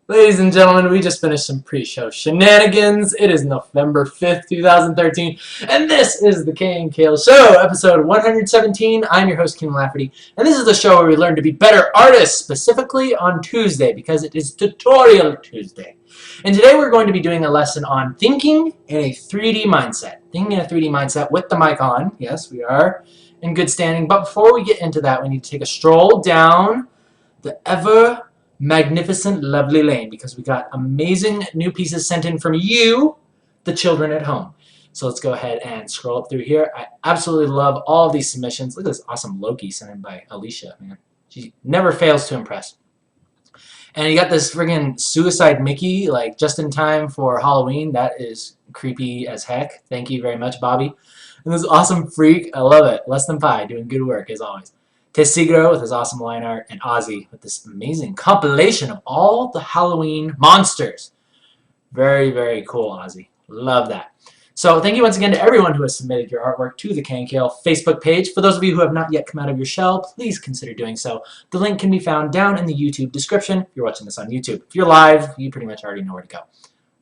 Ladies and gentlemen, we just finished some pre-show shenanigans. It is November 5th, 2013, and this is the KNKL Show, episode 117. I'm your host, Kim Lafferty, and this is the show where we learn to be better artists, specifically on Tuesday, because it is Tutorial Tuesday. And today we're going to be doing a lesson on thinking in a 3D mindset. Thinking in a 3D mindset with the mic on. Yes, we are in good standing. But before we get into that, we need to take a stroll down the ever magnificent, lovely lane, because we got amazing new pieces sent in from you, the children at home. So let's go ahead and scroll up through here. I absolutely love all of these submissions. Look at this awesome Loki sent in by Alicia, man. She never fails to impress. And you got this friggin' Suicide Mickey, like just in time for Halloween. That is creepy as heck. Thank you very much, Bobby. And this awesome freak, I love it. Less Than Pie, doing good work as always. Tessigro with his awesome line art, and Ozzy with this amazing compilation of all the Halloween monsters. Very, very cool, Ozzy. Love that. So thank you once again to everyone who has submitted your artwork to the KNKL Facebook page. For those of you who have not yet come out of your shell, please consider doing so. The link can be found down in the YouTube description if you're watching this on YouTube. If you're live, you pretty much already know where to go.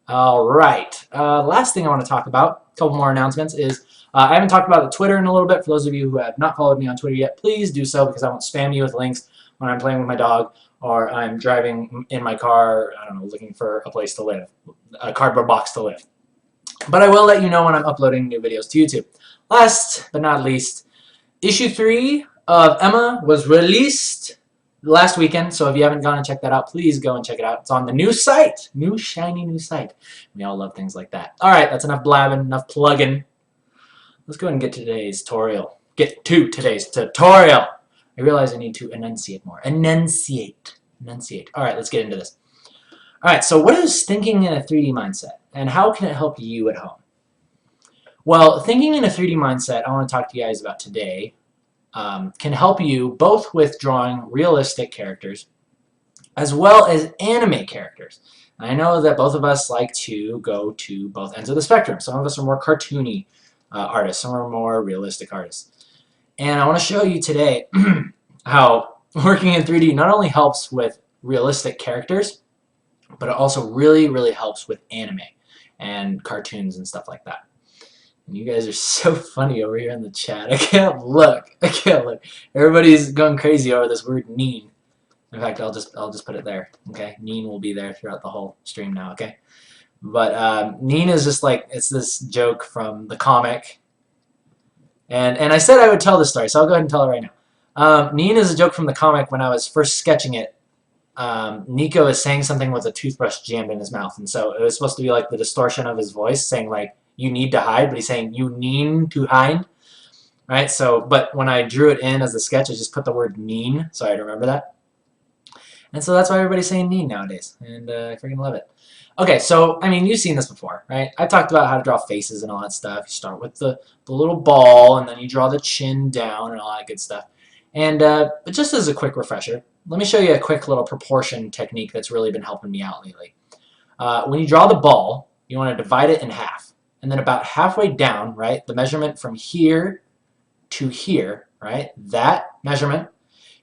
All right. Last thing I want to talk about, a couple more announcements, is I haven't talked about the Twitter in a little bit. For those of you who have not followed me on Twitter yet, please do so, because I won't spam you with links when I'm playing with my dog or I'm driving in my car, I don't know, looking for a place to live, a cardboard box to live. But I will let you know when I'm uploading new videos to YouTube. Last but not least, issue 3 of Emma was released last weekend, so if you haven't gone and checked that out, please go and check it out. It's on the new site, new shiny new site. We all love things like that. All right, that's enough blabbing, enough plugging. Let's go ahead and get to today's tutorial. I realize I need to enunciate more. Enunciate. All right, let's get into this. All right, so what is thinking in a 3D mindset, and how can it help you at home? Well, thinking in a 3D mindset, I want to talk to you guys about today, can help you both with drawing realistic characters as well as anime characters. And I know that both of us like to go to both ends of the spectrum. Some of us are more cartoony artists, some are more realistic artists. And I want to show you today how working in 3D not only helps with realistic characters, but it also really, really helps with anime and cartoons and stuff like that. And you guys are so funny over here in the chat. I can't look. Everybody's going crazy over this word "neen." In fact, I'll just put it there. Okay, "neen" will be there throughout the whole stream now. Okay, but "neen" is just like, it's this joke from the comic. And I said I would tell this story, so I'll go ahead and tell it right now. "Neen" is a joke from the comic. When I was first sketching it, Nico is saying something with a toothbrush jammed in his mouth, and so it was supposed to be like the distortion of his voice, saying like, "You need to hide," but he's saying, "You need to hide," right? So, but when I drew it in as a sketch, I just put the word "neen," so I'd remember that. And so that's why everybody's saying "neen" nowadays, and I freaking love it. Okay, so, I mean, you've seen this before, right? I've talked about how to draw faces and all that stuff. You start with the little ball, and then you draw the chin down and all that good stuff. And but just as a quick refresher, let me show you a quick little proportion technique that's really been helping me out lately. When you draw the ball, you want to divide it in half. And then about halfway down, right, the measurement from here to here, right, that measurement,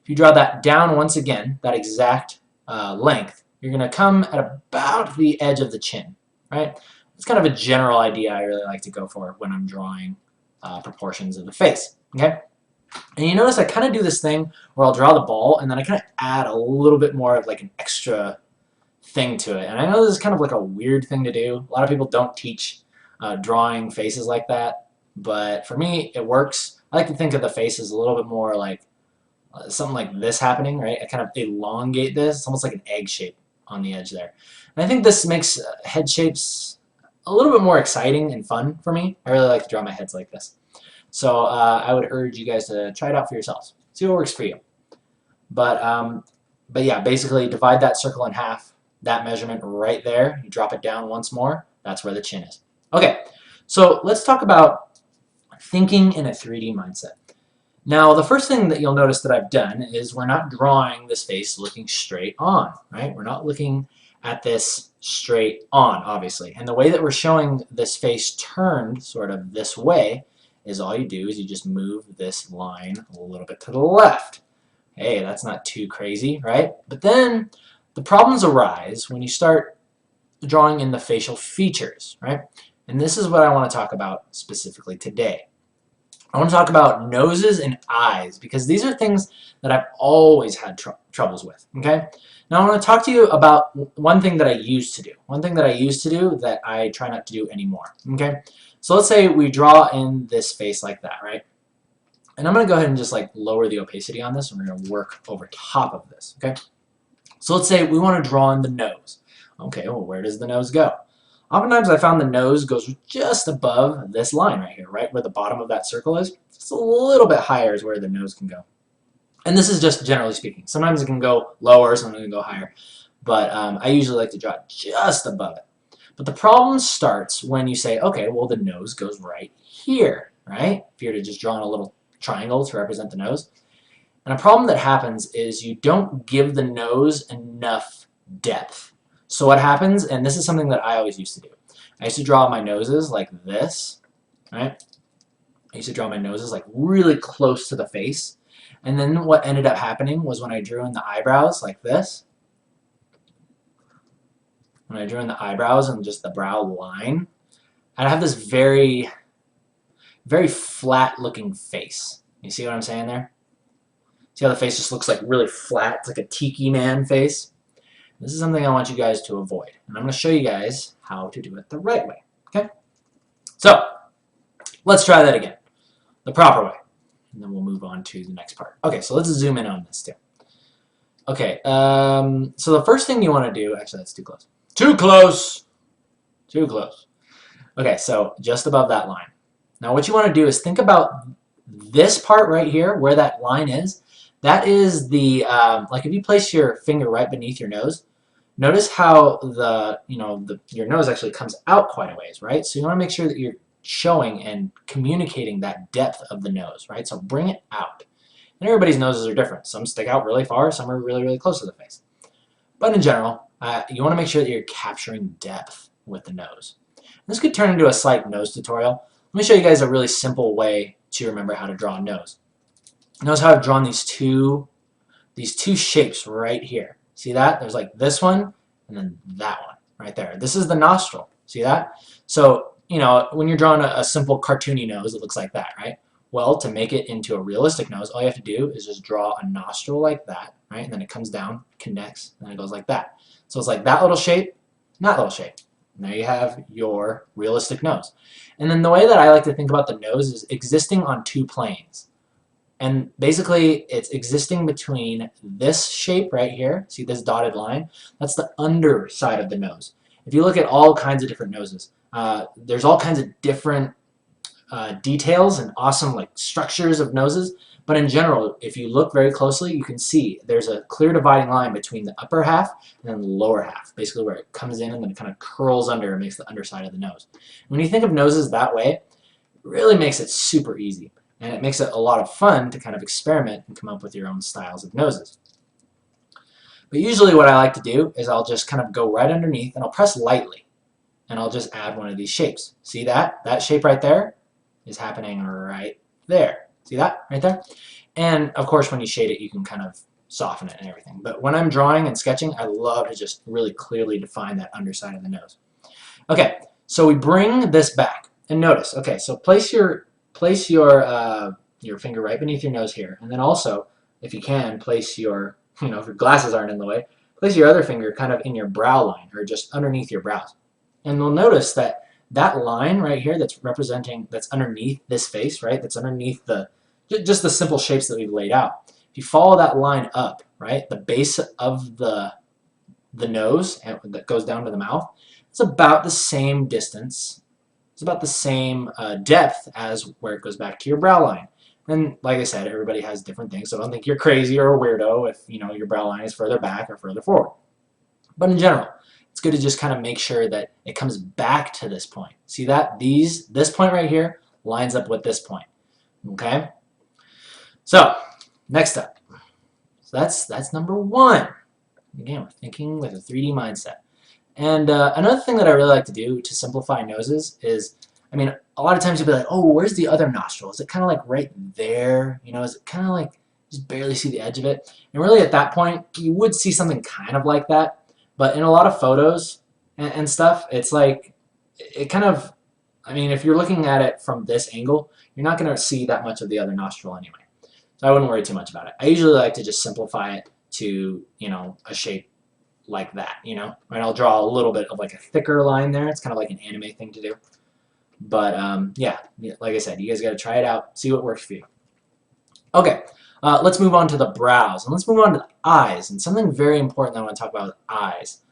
if you draw that down once again, that exact length, you're going to come at about the edge of the chin, right? It's kind of a general idea I really like to go for when I'm drawing proportions of the face, okay? And you notice I kind of do this thing where I'll draw the ball and then I kind of add a little bit more of like an extra thing to it. And I know this is kind of like a weird thing to do. A lot of people don't teach drawing faces like that, but for me it works. I like to think of the face as a little bit more like something like this happening, right? I kind of elongate this. It's almost like an egg shape on the edge there. And I think this makes head shapes a little bit more exciting and fun for me. I really like to draw my heads like this. So I would urge you guys to try it out for yourselves. See what works for you. But yeah, basically divide that circle in half, that measurement right there. You drop it down once more. That's where the chin is. Okay, so let's talk about thinking in a 3D mindset. Now, the first thing that you'll notice that I've done is we're not drawing this face looking straight on, right? We're not looking at this straight on, obviously. And the way that we're showing this face turned sort of this way is all you do is you just move this line a little bit to the left. Hey, that's not too crazy, right? But then The problems arise when you start drawing in the facial features, right? And this is what I want to talk about specifically today. I want to talk about noses and eyes because these are things that I've always had troubles with, okay? Now I want to talk to you about one thing that I used to do. One thing that I used to do that I try not to do anymore, okay? So let's say we draw in this face like that, right? And I'm going to go ahead and just like lower the opacity on this and we're going to work over top of this, okay? So let's say we want to draw in the nose. Okay, well, where does the nose go? Oftentimes I found the nose goes just above this line right here, right where the bottom of that circle is. Just a little bit higher is where the nose can go. And this is just generally speaking. Sometimes it can go lower, sometimes it can go higher. But I usually like to draw just above it. But the problem starts when you say, okay, well, the nose goes right here, right? If you're to just draw in a little triangle to represent the nose. And a problem that happens is you don't give the nose enough depth. So what happens, and this is something that I always used to do. I used to draw my noses like this, right? I used to draw my noses like really close to the face. And then what ended up happening was when I drew in the eyebrows like this, when I drew in the eyebrows and just the brow line, I'd have this very, very flat looking face. You see what I'm saying there? See how the face just looks like really flat? It's like a tiki man face. This is something I want you guys to avoid. And I'm going to show you guys how to do it the right way. Okay? So, let's try that again. The proper way. And then we'll move on to the next part. Okay, so let's zoom in on this too. Okay, so the first thing you want to do, actually that's too close. Too close! Too close. Okay, so just above that line. Now what you want to do is think about this part right here, where that line is. That is the, like if you place your finger right beneath your nose, notice how your nose actually comes out quite a ways, right? So you want to make sure that you're showing and communicating that depth of the nose, right? So bring it out. And everybody's noses are different. Some stick out really far, some are really, really close to the face. But in general, you want to make sure that you're capturing depth with the nose. This could turn into a slight nose tutorial. Let me show you guys a really simple way to remember how to draw a nose. Notice how I've drawn these two shapes right here. See that? There's like this one and then that one right there. This is the nostril. See that? So, you know, when you're drawing a simple cartoony nose, it looks like that, right? Well, to make it into a realistic nose, all you have to do is just draw a nostril like that, right? And then it comes down, connects, and then it goes like that. So it's like that little shape, and that little shape. And there you have your realistic nose. And then the way that I like to think about the nose is existing on two planes. And basically, it's existing between this shape right here. See this dotted line? That's the underside of the nose. If you look at all kinds of different noses, there's all kinds of different details and awesome like structures of noses. But in general, if you look very closely, you can see there's a clear dividing line between the upper half and then the lower half, basically where it comes in and then it kind of curls under and makes the underside of the nose. When you think of noses that way, it really makes it super easy. And it makes it a lot of fun to kind of experiment and come up with your own styles of noses. But usually what I like to do is I'll just kind of go right underneath and I'll press lightly. And I'll just add one of these shapes. See that? That shape right there is happening right there. See that? Right there? And of course when you shade it you can kind of soften it and everything. But when I'm drawing and sketching, I love to just really clearly define that underside of the nose. Okay, so we bring this back. And notice, okay, so place your finger right beneath your nose here, and then also, if you can, place your, if your glasses aren't in the way, place your other finger kind of in your brow line, or just underneath your brows. And you'll notice that that line right here that's underneath this face, right, that's underneath just the simple shapes that we've laid out. If you follow that line up, right, the base of the nose that goes down to the mouth, it's about the same distance. It's about the same depth as where it goes back to your brow line. And like I said, everybody has different things, so don't think you're crazy or a weirdo if your brow line is further back or further forward. But in general, it's good to just kind of make sure that it comes back to this point. See that? This point right here lines up with this point. Okay? So, next up. So that's number one. Again, we're thinking with a 3D mindset. And another thing that I really like to do to simplify noses is, a lot of times you'll be like, oh, where's the other nostril? Is it kind of like right there? Is it kind of like, just barely see the edge of it. And really at that point, you would see something kind of like that. But in a lot of photos and stuff, it's like, it kind of, I mean, if you're looking at it from this angle, you're not going to see that much of the other nostril anyway. So I wouldn't worry too much about it. I usually like to just simplify it to, you know, a shape like that, you know. And I'll draw a little bit of like a thicker line there. It's kind of like an anime thing to do. But yeah, like I said, you guys got to try it out, see what works for you. Okay, let's move on to the brows, and let's move on to the eyes. And something very important that I want to talk about with eyes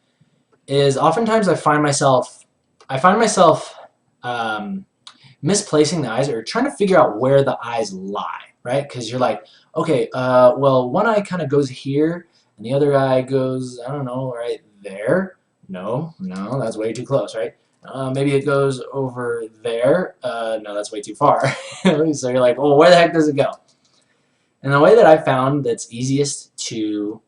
is oftentimes I find myself misplacing the eyes or trying to figure out where the eyes lie, right? Because you're like, okay, well, one eye kind of goes here, and the other eye goes, I don't know, right there. No, that's way too close, right? Maybe it goes over there. No, that's way too far. So you're like, well, where the heck does it go? And the way that I found that's easiest to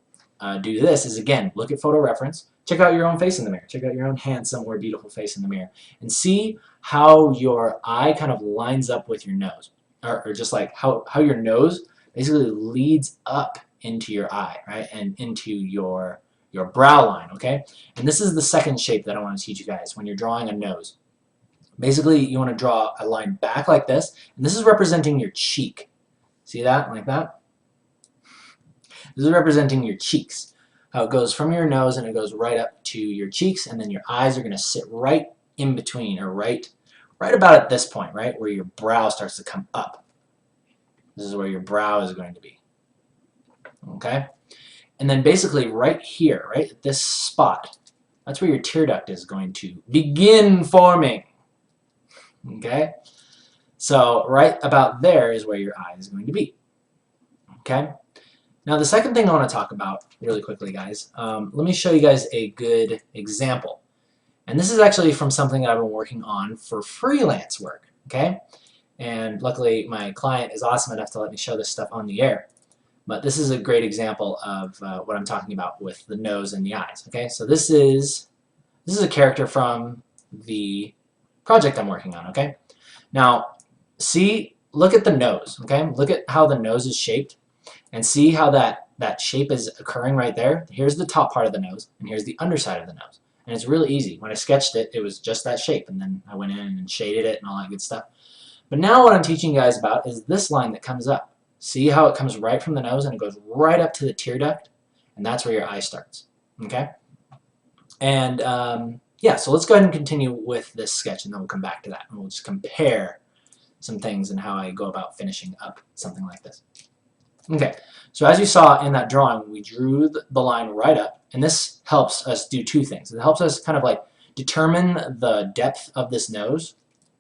do this is, again, look at photo reference. Check out your own face in the mirror. Check out your own handsome or beautiful face in the mirror. And see how your eye kind of lines up with your nose. Or just like how your nose basically leads up into your eye, right? And into your brow line, okay? And this is the second shape that I want to teach you guys when you're drawing a nose. Basically, you want to draw a line back like this, and this is representing your cheek. See that? Like that? This is representing your cheeks. How it goes from your nose and it goes right up to your cheeks, and then your eyes are going to sit right in between, or right about at this point, right? Where your brow starts to come up. This is where your brow is going to be. Okay? And then basically right here, right at this spot, that's where your tear duct is going to begin forming. Okay? So right about there is where your eye is going to be. Okay? Now the second thing I want to talk about really quickly, guys, let me show you guys a good example. And this is actually from something that I've been working on for freelance work. Okay? And luckily my client is awesome enough to let me show this stuff on the air. But this is a great example of what I'm talking about with the nose and the eyes. Okay, so this is a character from the project I'm working on. Okay, now look at the nose. Okay, look at how the nose is shaped, and see how that shape is occurring right there. Here's the top part of the nose, and here's the underside of the nose. And it's really easy. When I sketched it, it was just that shape, and then I went in and shaded it and all that good stuff. But now what I'm teaching you guys about is this line that comes up. See how it comes right from the nose and it goes right up to the tear duct, and that's where your eye starts. Okay? And yeah, so let's go ahead and continue with this sketch, and then we'll come back to that, and we'll just compare some things and how I go about finishing up something like this. Okay, so as you saw in that drawing, we drew the line right up, and this helps us do two things. It helps us kind of like determine the depth of this nose,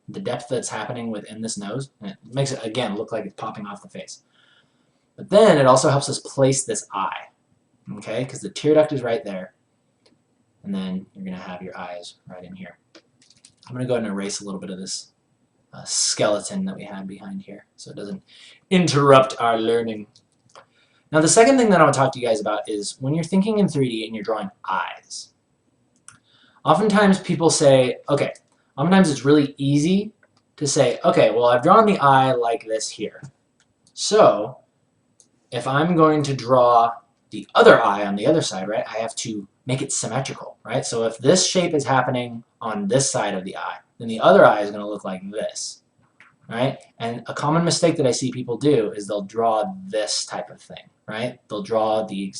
the depth that's happening within this nose, and it makes it, again, look like it's popping off the face. But then it also helps us place this eye, okay, because the tear duct is right there, and then you're going to have your eyes right in here. I'm going to go ahead and erase a little bit of this skeleton that we had behind here so it doesn't interrupt our learning. Now the second thing that I want to talk to you guys about is when you're thinking in 3D and you're drawing eyes. Oftentimes people say, okay, oftentimes it's really easy to say, okay, well I've drawn the eye like this here. So if I'm going to draw the other eye on the other side, right, I have to make it symmetrical, right? So if this shape is happening on this side of the eye, then the other eye is going to look like this, right? And a common mistake that I see people do is they'll draw this type of thing, right? They'll draw the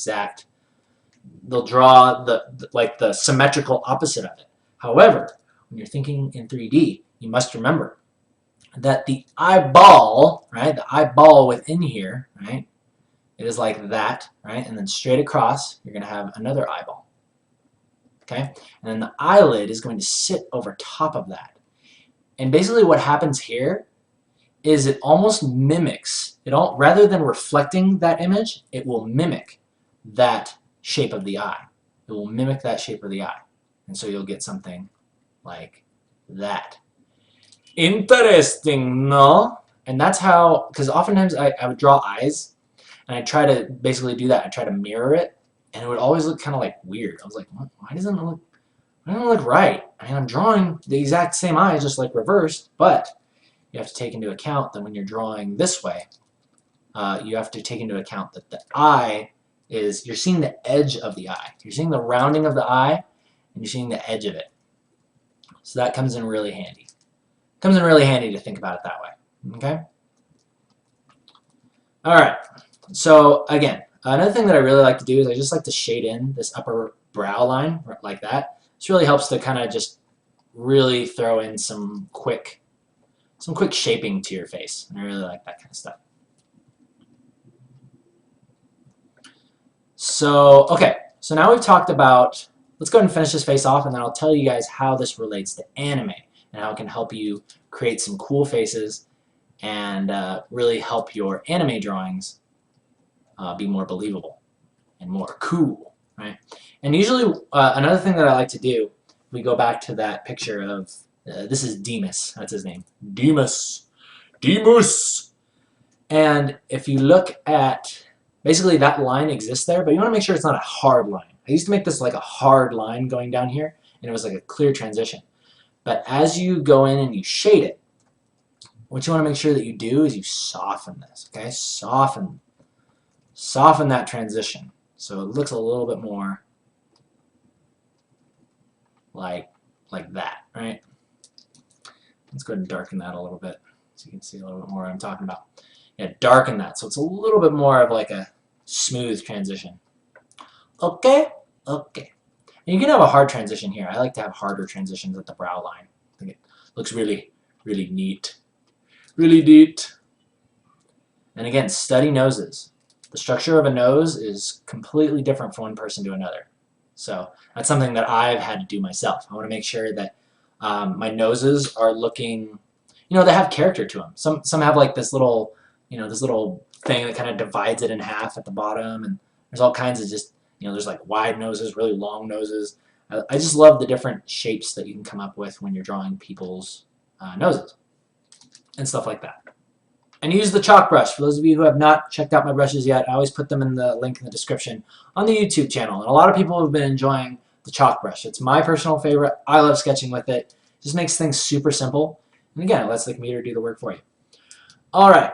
symmetrical opposite of it. However, when you're thinking in 3D, you must remember that the eyeball, right, the eyeball within here, right, it is like that, right? And then straight across, you're going to have another eyeball. Okay? And then the eyelid is going to sit over top of that. And basically what happens here is it almost mimics, rather than reflecting that image, it will mimic that shape of the eye. It will mimic that shape of the eye. And so you'll get something like that. Interesting, no? And that's how, because oftentimes I would draw eyes, and I try to basically do that. I try to mirror it, and it would always look kind of like weird. I was like, why doesn't it look right? I mean, I'm drawing the exact same eyes, just like reversed, but you have to take into account that when you're drawing this way, you have to take into account that the eye is, you're seeing the edge of the eye. You're seeing the rounding of the eye, and you're seeing the edge of it. So that comes in really handy. Comes in really handy to think about it that way. Okay? All right. So again, another thing that I really like to do is I just like to shade in this upper brow line like that. This really helps to kind of just really throw in some quick shaping to your face. And I really like that kind of stuff. So, okay, so now we've talked about, let's go ahead and finish this face off, and then I'll tell you guys how this relates to anime and how it can help you create some cool faces and really help your anime drawings be more believable and more cool, right? And usually, another thing that I like to do, we go back to that picture of, this is Demus, that's his name, Demus. And if you look at, basically that line exists there, but you want to make sure it's not a hard line. I used to make this like a hard line going down here, and it was like a clear transition. But as you go in and you shade it, what you want to make sure that you do is you soften this, okay? Soften that transition so it looks a little bit more like that, right? Let's go ahead and darken that a little bit so you can see a little bit more what I'm talking about. Yeah, darken that so it's a little bit more of like a smooth transition. Okay? Okay. And you can have a hard transition here. I like to have harder transitions at the brow line. I think it looks really, really neat. Really neat. And again, study noses. The structure of a nose is completely different from one person to another. So that's something that I've had to do myself. I want to make sure that my noses are looking, you know, they have character to them. Some have like this little, you know, this little thing that kind of divides it in half at the bottom, and there's all kinds of just, you know, there's like wide noses, really long noses. I just love the different shapes that you can come up with when you're drawing people's noses and stuff like that. And use the chalk brush. For those of you who have not checked out my brushes yet, I always put them in the link in the description on the YouTube channel. And a lot of people have been enjoying the chalk brush. It's my personal favorite. I love sketching with it. It just makes things super simple. And again, it lets the computer do the work for you. All right.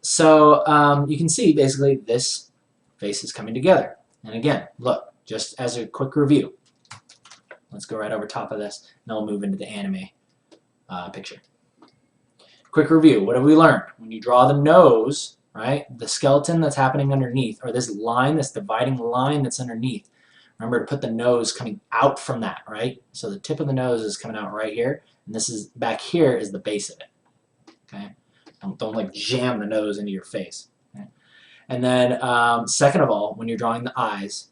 So you can see basically this face is coming together. And again, look, just as a quick review. Let's go right over top of this, and then we'll move into the anime picture. Quick review. What have we learned? When you draw the nose, right, the skeleton that's happening underneath, or this line, this dividing line that's underneath, remember to put the nose coming out from that, right? So the tip of the nose is coming out right here, and this is back here is the base of it. Okay, don't like jam the nose into your face. Okay? And then second of all, when you're drawing the eyes,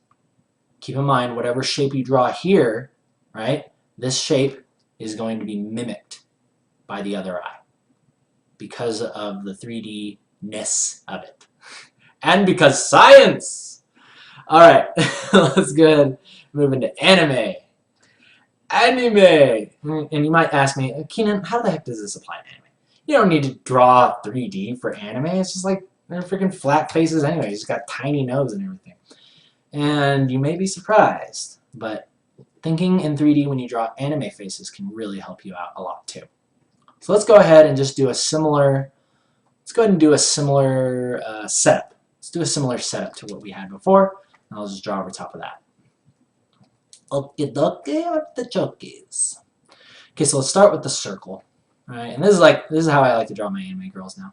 keep in mind whatever shape you draw here, right? This shape is going to be mimicked by the other eye, because of the 3D-ness of it. And because science! Alright, let's go ahead and move into anime. Anime! And you might ask me, Keenan, how the heck does this apply to anime? You don't need to draw 3D for anime. It's just like they're freaking flat faces anyway. You just got tiny nose and everything. And you may be surprised, but thinking in 3D when you draw anime faces can really help you out a lot too. So let's go ahead and just do a similar, setup. Let's do a similar setup to what we had before, and I'll just draw over top of that. Okie dokie, artichokes. Okay, so let's start with the circle, right? And this is how I like to draw my anime girls now.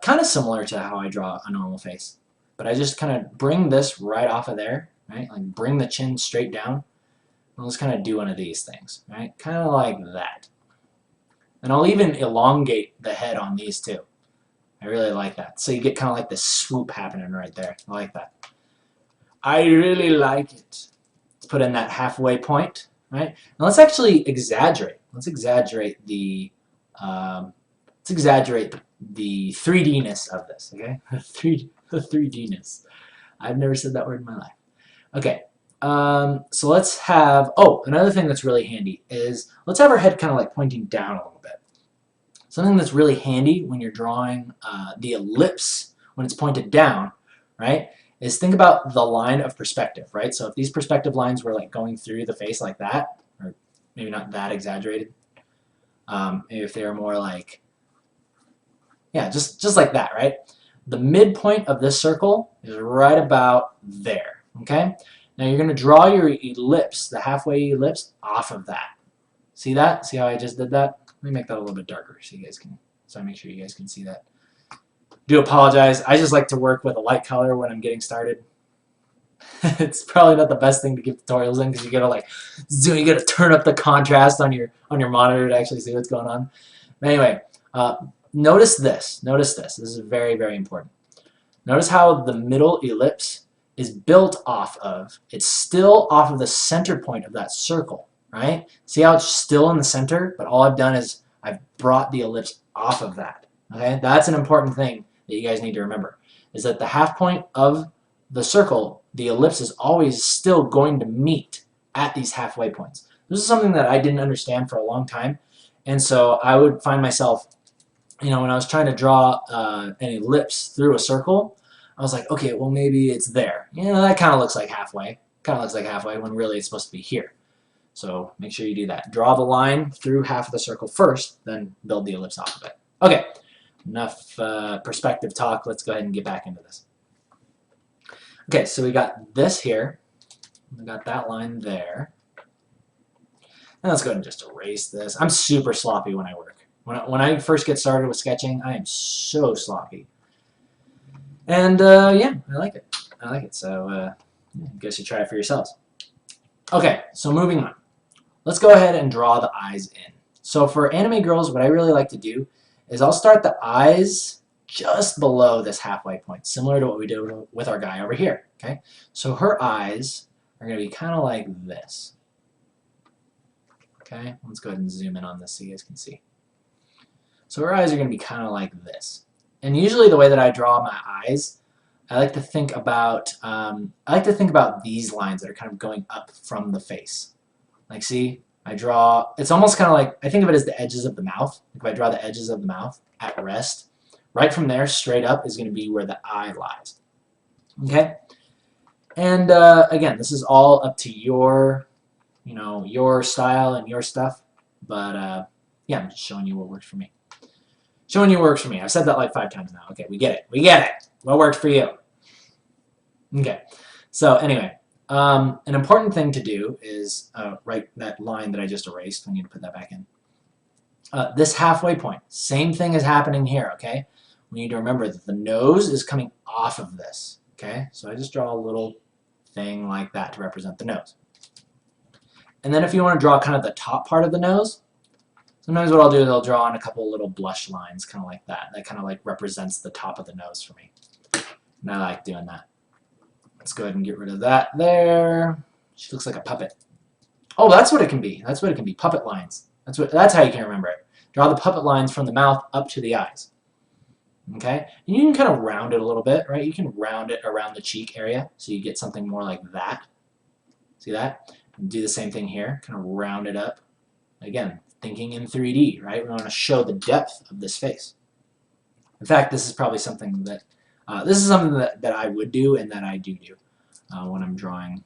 Kind of similar to how I draw a normal face, but I just kind of bring this right off of there, right? Like bring the chin straight down. And let's kind of do one of these things, right? Kind of like that. And I'll even elongate the head on these too. I really like that. So you get kind of like this swoop happening right there. I like that. I really like it. Let's put in that halfway point, right? Now let's actually exaggerate. Let's exaggerate the 3D-ness of this, okay? The 3D-ness. I've never said that word in my life. Okay. So let's have, another thing that's really handy is let's have our head kind of like pointing down a little bit. Something that's really handy when you're drawing the ellipse, when it's pointed down, right, is think about the line of perspective, right? So if these perspective lines were like going through the face like that, or maybe not that exaggerated, maybe if they were more like, yeah, just like that, right? The midpoint of this circle is right about there, okay? Now you're going to draw your ellipse, the halfway ellipse, off of that. See that? See how I just did that? Let me make that a little bit darker so you guys can, so I make sure you guys can see that. Do apologize. I just like to work with a light color when I'm getting started. It's probably not the best thing to give tutorials in because you gotta like zoom, you gotta turn up the contrast on your monitor to actually see what's going on. But anyway, notice this. Notice this. This is very, very important. Notice how the middle ellipse is built off of. It's still off of the center point of that circle, right? See how it's still in the center, but all I've done is I've brought the ellipse off of that. Okay, that's an important thing that you guys need to remember. Is that the half point of the circle, the ellipse is always still going to meet at these halfway points. This is something that I didn't understand for a long time, and so I would find myself, you know, when I was trying to draw an ellipse through a circle, I was like, okay, well maybe it's there. You know, that kind of looks like halfway. Kind of looks like halfway when really it's supposed to be here. So make sure you do that. Draw the line through half of the circle first, then build the ellipse off of it. Okay, enough perspective talk. Let's go ahead and get back into this. Okay, so we got this here. We got that line there. And let's go ahead and just erase this. I'm super sloppy when I work. When I first get started with sketching, I am so sloppy. And yeah, I like it. I like it. So I guess you try it for yourselves. Okay, so moving on. Let's go ahead and draw the eyes in. So for anime girls, what I really like to do is I'll start the eyes just below this halfway point, similar to what we did with our guy over here. Okay, so her eyes are going to be kind of like this. Okay, let's go ahead and zoom in on this so you guys can see. So her eyes are going to be kind of like this. And usually the way that I draw my eyes, I like to think about these lines that are kind of going up from the face. Like, see, I draw. It's almost kind of like, I think of it as the edges of the mouth. If I draw the edges of the mouth at rest, right from there straight up is going to be where the eye lies. Okay, and again, this is all up to your, you know, your style and your stuff. But yeah, I'm just showing you what works for me. Showing you what works for me. I've said that like 5 times now. Okay, we get it. We get it. What worked for you? Okay. So anyway, an important thing to do is write that line that I just erased. I need to put that back in. This halfway point. Same thing is happening here. Okay. We need to remember that the nose is coming off of this. Okay. So I just draw a little thing like that to represent the nose. And then if you want to draw kind of the top part of the nose, sometimes what I'll do is I'll draw on a couple little blush lines, kind of like that. That kind of like represents the top of the nose for me. And I like doing that. Let's go ahead and get rid of that there. She looks like a puppet. Oh, that's what it can be. That's what it can be. Puppet lines. That's how you can remember it. Draw the puppet lines from the mouth up to the eyes. Okay? And you can kind of round it a little bit, right? You can round it around the cheek area so you get something more like that. See that? And do the same thing here. Kind of round it up. Again, thinking in 3D, right? We want to show the depth of this face. In fact, this is probably something that that I would do and that I do when I'm drawing.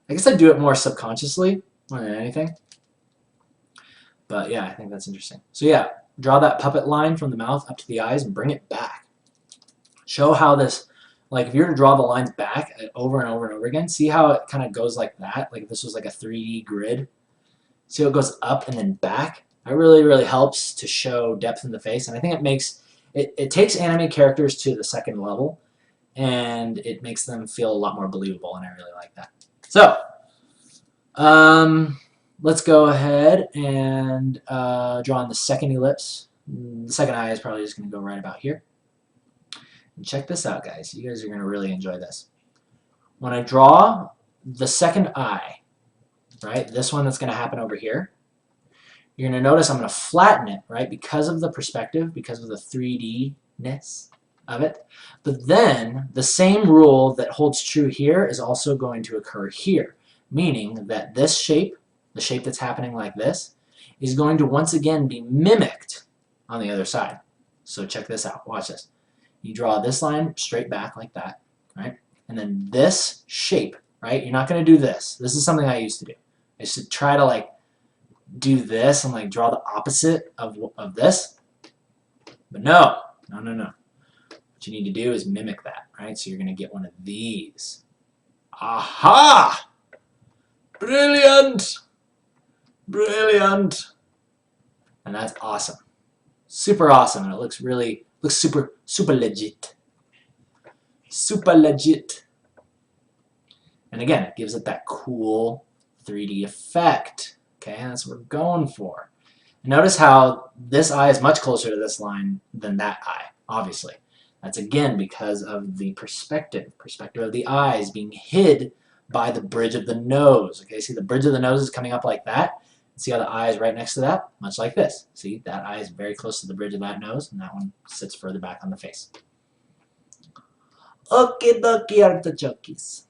I guess I do it more subconsciously more than anything. But yeah, I think that's interesting. So yeah, draw that puppet line from the mouth up to the eyes and bring it back. Show how this, like if you were to draw the lines back over and over and over again, see how it kind of goes like that? Like if this was like a 3D grid. See how it goes up and then back? That really, really helps to show depth in the face. And I think it makes, it takes anime characters to the second level and it makes them feel a lot more believable, and I really like that. So, let's go ahead and draw on the second ellipse. The second eye is probably just going to go right about here. And check this out, guys. You guys are going to really enjoy this. When I draw the second eye, right, this one that's going to happen over here, you're going to notice I'm going to flatten it, right, because of the perspective, because of the 3D-ness of it. But then the same rule that holds true here is also going to occur here, meaning that this shape, the shape that's happening like this, is going to once again be mimicked on the other side. So check this out. Watch this. You draw this line straight back like that, right? And then this shape, right? You're not going to do this. This is something I used to do. I used to try to like do this and like draw the opposite of this. But no. What you need to do is mimic that, right? So you're going to get one of these. Aha! Brilliant! Brilliant! And that's awesome. Super awesome. And it looks super legit. Super legit. And again, it gives it that cool 3D effect. Okay, that's what we're going for. Notice how this eye is much closer to this line than that eye, obviously. That's again because of the perspective of the eyes being hid by the bridge of the nose. Okay, see the bridge of the nose is coming up like that. See how the eye is right next to that? Much like this. See, that eye is very close to the bridge of that nose, and that one sits further back on the face. Okie dokie artichokes.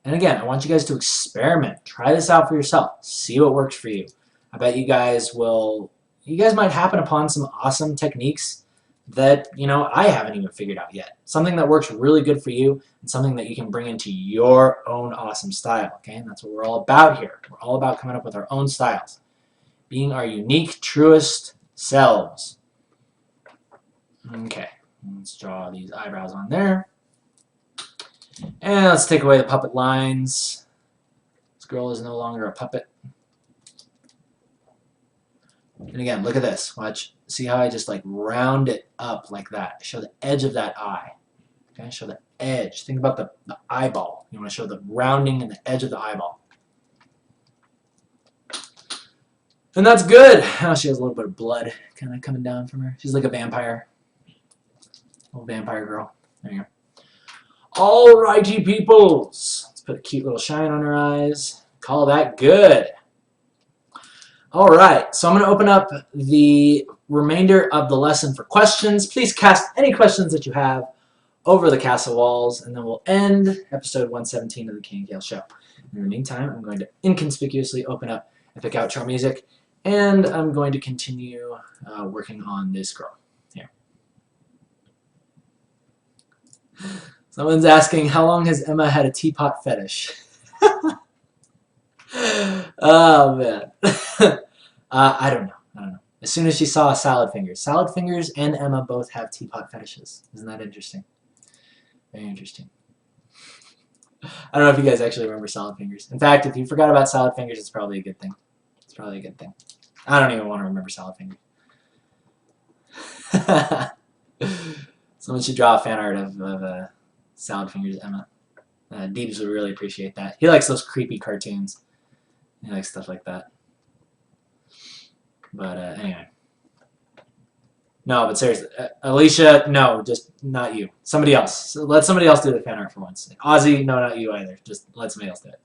And again, I want you guys to experiment. Try this out for yourself. See what works for you. I bet you guys might happen upon some awesome techniques that, I haven't even figured out yet. Something that works really good for you and something that you can bring into your own awesome style, okay? And that's what we're all about here. We're all about coming up with our own styles. Being our unique, truest selves. Okay, let's draw these eyebrows on there. And let's take away the puppet lines. This girl is no longer a puppet. And again, look at this. Watch. See how I just like round it up like that. Show the edge of that eye. Okay, show the edge. Think about the eyeball. You want to show the rounding and the edge of the eyeball. And that's good. Oh, she has a little bit of blood kind of coming down from her. She's like a vampire. Little vampire girl. There you go. Alrighty, peoples. Let's put a cute little shine on her eyes. Call that good. Alright, so I'm going to open up the remainder of the lesson for questions. Please cast any questions that you have over the castle walls, and then we'll end episode 117 of the KNKL Show. In the meantime, I'm going to inconspicuously open up epic outro music, and I'm going to continue working on this girl. Here. Someone's asking, how long has Emma had a teapot fetish? Oh, man. I don't know. As soon as she saw Salad Fingers and Emma both have teapot fetishes. Isn't that interesting? Very interesting. I don't know if you guys actually remember Salad Fingers. In fact, if you forgot about Salad Fingers, it's probably a good thing. It's probably a good thing. I don't even want to remember Salad Fingers. Someone should draw a fan art of Salad Fingers Emma. Deebs would really appreciate that. He likes those creepy cartoons. He likes stuff like that. But anyway. No, but seriously. Alicia, no, just not you. Somebody else. So let somebody else do the fan art for once. Ozzy, no, not you either. Just let somebody else do it.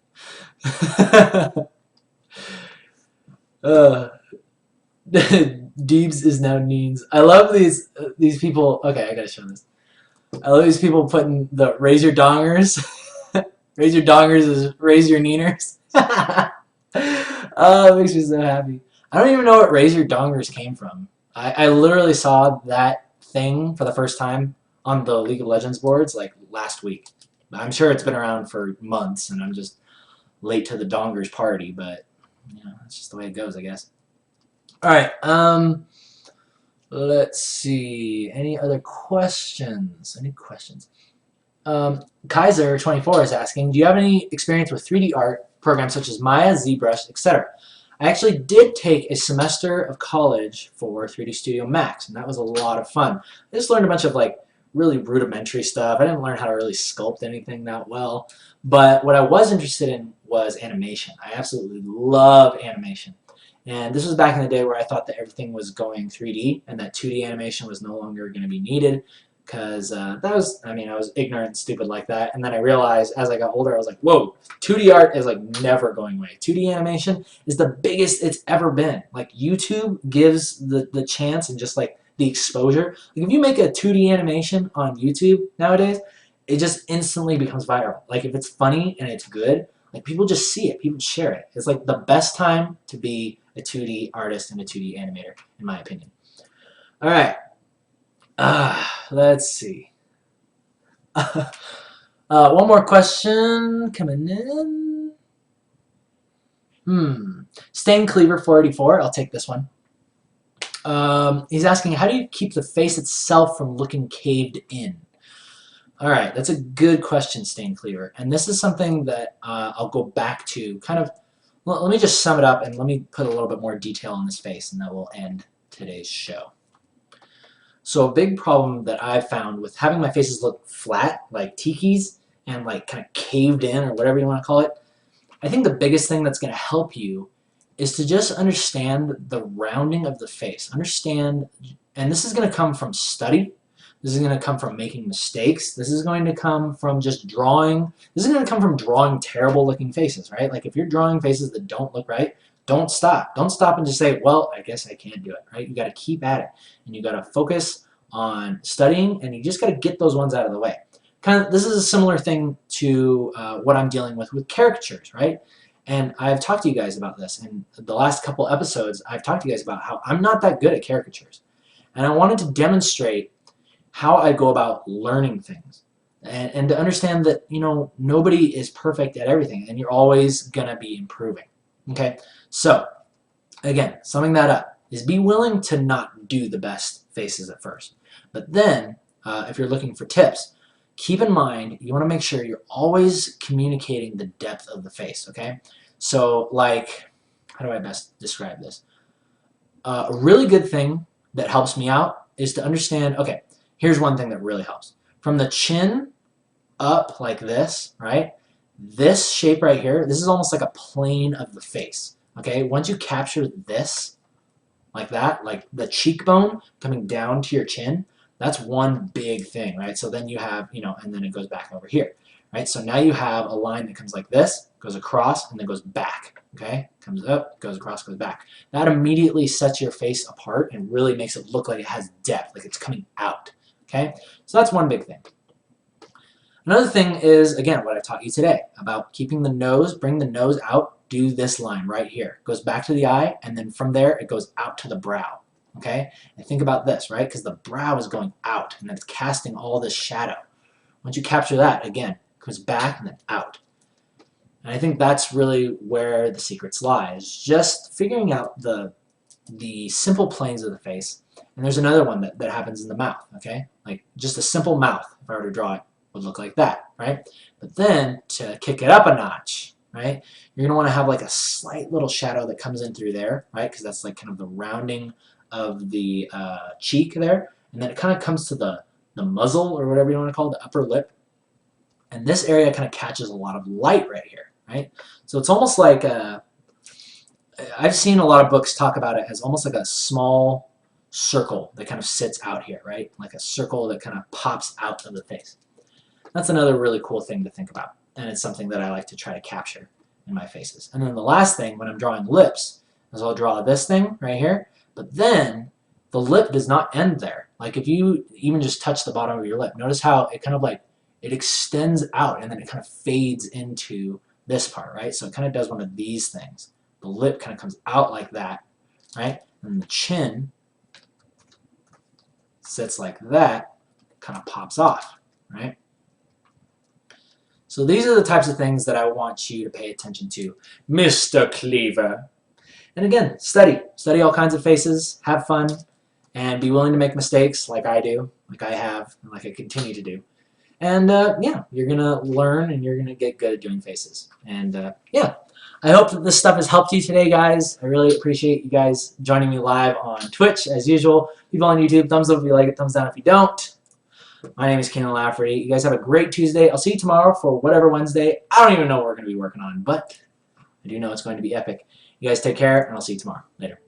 Deebs is now Neens. I love these people. Okay, I gotta show this. I love these people putting the raise your dongers. Raise your dongers is raise your neeners. Oh, it makes me so happy. I don't even know what raise your dongers came from. I literally saw that thing for the first time on the League of Legends boards like last week. I'm sure it's been around for months and I'm just late to the dongers party, but that's just the way it goes, I guess. Alright, let's see. Any other questions? Any questions? Kaiser24 is asking, do you have any experience with 3D art programs such as Maya, ZBrush, etc.? I actually did take a semester of college for 3D Studio Max, and that was a lot of fun. I just learned a bunch of like really rudimentary stuff. I didn't learn how to really sculpt anything that well, but what I was interested in was animation. I absolutely love animation. And this was back in the day where I thought that everything was going 3D and that 2D animation was no longer going to be needed. Because I was ignorant and stupid like that. And then I realized as I got older, I was like, whoa, 2D art is like never going away. 2D animation is the biggest it's ever been. Like YouTube gives the chance and just like the exposure. Like if you make a 2D animation on YouTube nowadays, it just instantly becomes viral. Like if it's funny and it's good, like people just see it, people share it. It's like the best time to be a 2D artist and a 2D animator, in my opinion. All right. Let's see. One more question coming in. Stain Cleaver 484. I'll take this one. He's asking, how do you keep the face itself from looking caved in? All right, that's a good question, Stain Cleaver. And this is something that I'll go back to kind of, well, let me just sum it up and let me put a little bit more detail on this face and that will end today's show. So a big problem that I've found with having my faces look flat, like tiki's, and like kind of caved in or whatever you want to call it, I think the biggest thing that's going to help you is to just understand the rounding of the face. Understand, and this is going to come from study. This is going to come from making mistakes. This is going to come from just drawing. This is going to come from drawing terrible looking faces, right? Like if you're drawing faces that don't look right, don't stop. Don't stop and just say, well, I guess I can't do it, right? You got to keep at it. And you got to focus on studying, and you just got to get those ones out of the way. Kind of, this is a similar thing to what I'm dealing with caricatures, right? And I've talked to you guys about this. In the last couple episodes, I've talked to you guys about how I'm not that good at caricatures. And I wanted to demonstrate how I go about learning things. And to understand that, you know, nobody is perfect at everything, and you're always going to be improving. Okay? So, again, summing that up is be willing to not do the best faces at first. But then, if you're looking for tips, keep in mind you want to make sure you're always communicating the depth of the face, okay? So, like, how do I best describe this? A really good thing that helps me out is to understand, okay, here's one thing that really helps. From the chin up like this, right? This shape right here, this is almost like a plane of the face, okay? Once you capture this, like that, like the cheekbone coming down to your chin, that's one big thing, right? So then you have, you know, and then it goes back over here, right? So now you have a line that comes like this, goes across, and then goes back, okay? Comes up, goes across, goes back. That immediately sets your face apart and really makes it look like it has depth, like it's coming out, okay? So that's one big thing. Another thing is, again, what I taught you today about keeping the nose, bring the nose out, do this line right here. It goes back to the eye, and then from there, it goes out to the brow, okay? And think about this, right? Because the brow is going out, and then it's casting all this shadow. Once you capture that, again, it goes back and then out. And I think that's really where the secrets lie, is just figuring out the simple planes of the face. And there's another one that happens in the mouth, okay? Like just a simple mouth, if I were to draw it, would look like that, right? But then to kick it up a notch, right, you're going to want to have like a slight little shadow that comes in through there, right, because that's like kind of the rounding of the cheek there, and then it kind of comes to the muzzle or whatever you want to call it, the upper lip, and this area kind of catches a lot of light right here, right? So it's almost like I've seen a lot of books talk about it as almost like a small circle that kind of sits out here, right, like a circle that kind of pops out of the face. That's another really cool thing to think about, and it's something that I like to try to capture in my faces. And then the last thing when I'm drawing lips is I'll draw this thing right here, but then the lip does not end there. Like if you even just touch the bottom of your lip, notice how it kind of like, it extends out and then it kind of fades into this part, right? So it kind of does one of these things. The lip kind of comes out like that, right? And the chin sits like that, kind of pops off, right? So these are the types of things that I want you to pay attention to, Mr. Cleaver. And again, study. Study all kinds of faces, have fun, and be willing to make mistakes like I do, like I have, and like I continue to do. And yeah, you're going to learn and you're going to get good at doing faces. And yeah, I hope that this stuff has helped you today, guys. I really appreciate you guys joining me live on Twitch, as usual. People on YouTube, thumbs up if you like it, thumbs down if you don't. My name is KNKL SHOW. You guys have a great Tuesday. I'll see you tomorrow for whatever Wednesday. I don't even know what we're going to be working on, but I do know it's going to be epic. You guys take care, and I'll see you tomorrow. Later.